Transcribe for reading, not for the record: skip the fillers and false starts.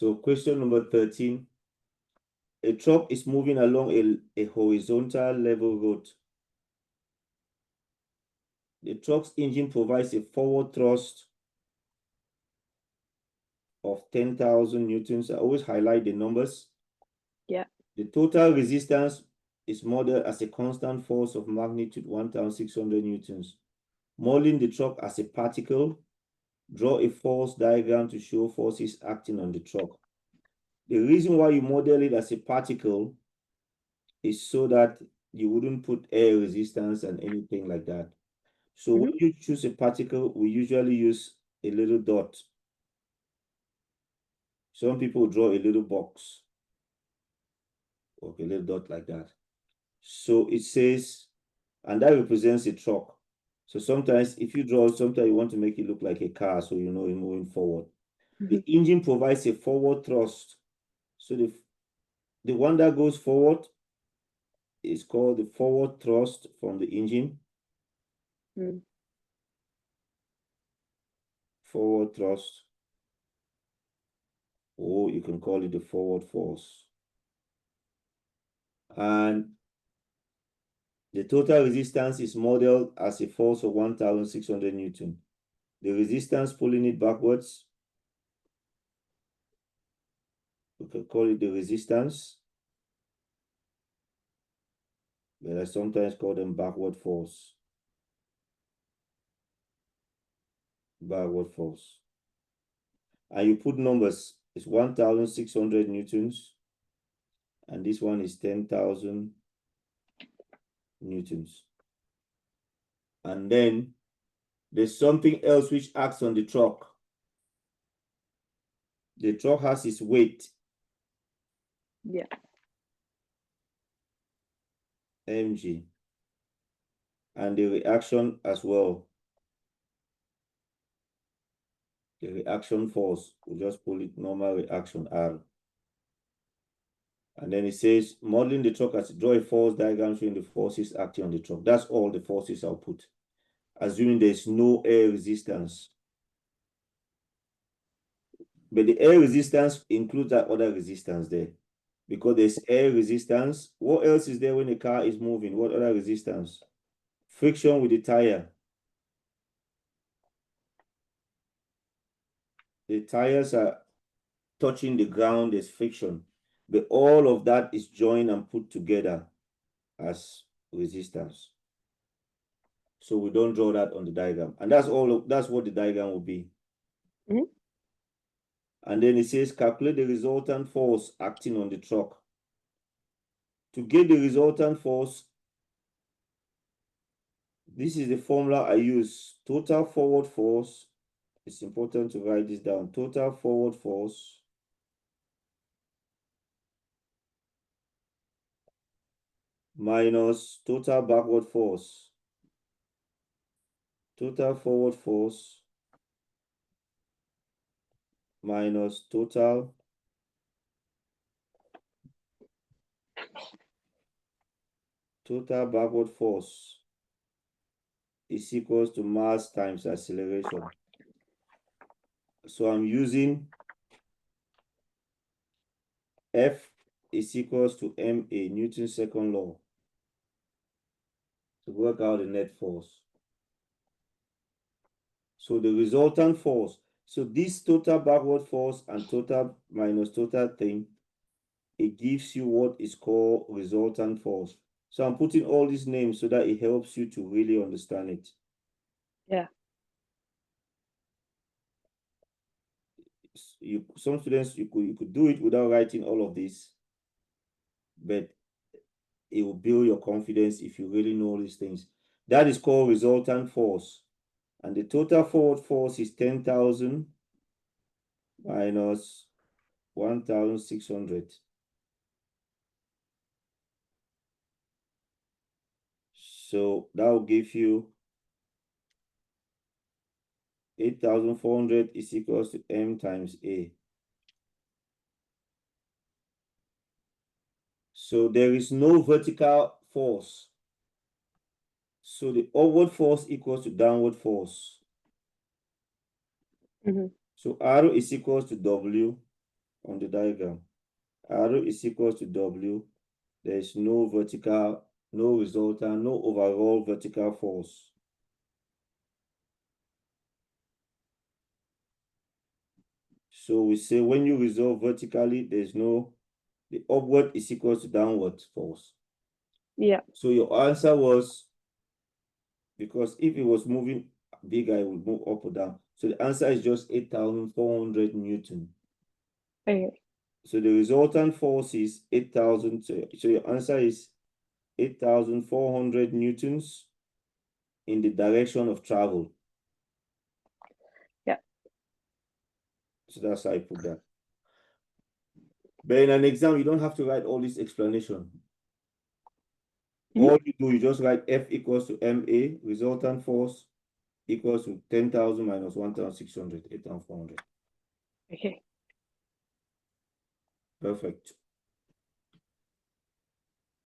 So question number 13. A truck is moving along a horizontal level road. The truck's engine provides a forward thrust of 10,000 newtons. I always highlight the numbers. Yeah. The total resistance is modeled as a constant force of magnitude 1,600 newtons. Modeling the truck as a particle, draw a force diagram to show forces acting on the truck. The reason why you model it as a particle is so that you wouldn't put air resistance and anything like that. So when you choose a particle, we usually use a little dot. Some people draw a little box. Okay, a little dot like that. So it says, and that represents a truck. So sometimes if you draw, sometimes you want to make it look like a car, so you know it's moving forward. The engine provides a forward thrust. So the one that goes forward is called the forward thrust from the engine. Forward thrust. Or you can call it the forward force. And the total resistance is modeled as a force of 1,600 Newton. The resistance pulling it backwards, we can call it the resistance, but I sometimes call them backward force. Backward force. And you put numbers, it's 1,600 Newtons, and this one is 10,000 Newtons. And then there's something else which acts on the truck. The truck has its weight. Yeah. Mg. And the reaction as well. The reaction force, we'll just call it normal reaction R. And then it says, modeling the truck as draw a force diagram showing the forces acting on the truck. That's all the forces I'll put, assuming there's no air resistance. But the air resistance includes that other resistance there. Because there's air resistance. What else is there when the car is moving? What other resistance? Friction with the tire. The tires are touching the ground, there's friction. But all of that is joined and put together as resistance. So we don't draw that on the diagram. And that's what the diagram will be. And then it says calculate the resultant force acting on the truck. To get the resultant force, this is the formula I use. Total forward force. It's important to write this down. Total forward force minus total backward force. Total forward force minus total backward force is equals to mass times acceleration. So I'm using F is equals to ma, Newton's second law, to work out the net force. So the resultant force, so this total backward force and total minus total thing, it gives you what is called resultant force. So I'm putting all these names so that it helps you to really understand it. Yeah. Some students, you could do it without writing all of this, but it will build your confidence if you really know these things. That is called resultant force. And the total forward force is 10,000 minus 1,600. So that will give you 8,400 is equals to m times a. So there is no vertical force. So the upward force equals to downward force. So R is equals to W. on the diagram. R is equal to W. There is no vertical, no resultant, no overall vertical force. So we say when you resolve vertically, there's no, the upward is equal to downward force. Yeah. So your answer was, because if it was moving bigger, it would move up or down. So the answer is just 8,400 Newton. Okay. So the resultant force is 8,000. So your answer is 8,400 Newtons in the direction of travel. Yeah. So that's how I put that. But in an exam, you don't have to write all this explanation. All you do, you just write F equals to MA, resultant force equals to 10,000 minus 1,600, 8,400. Okay. Perfect.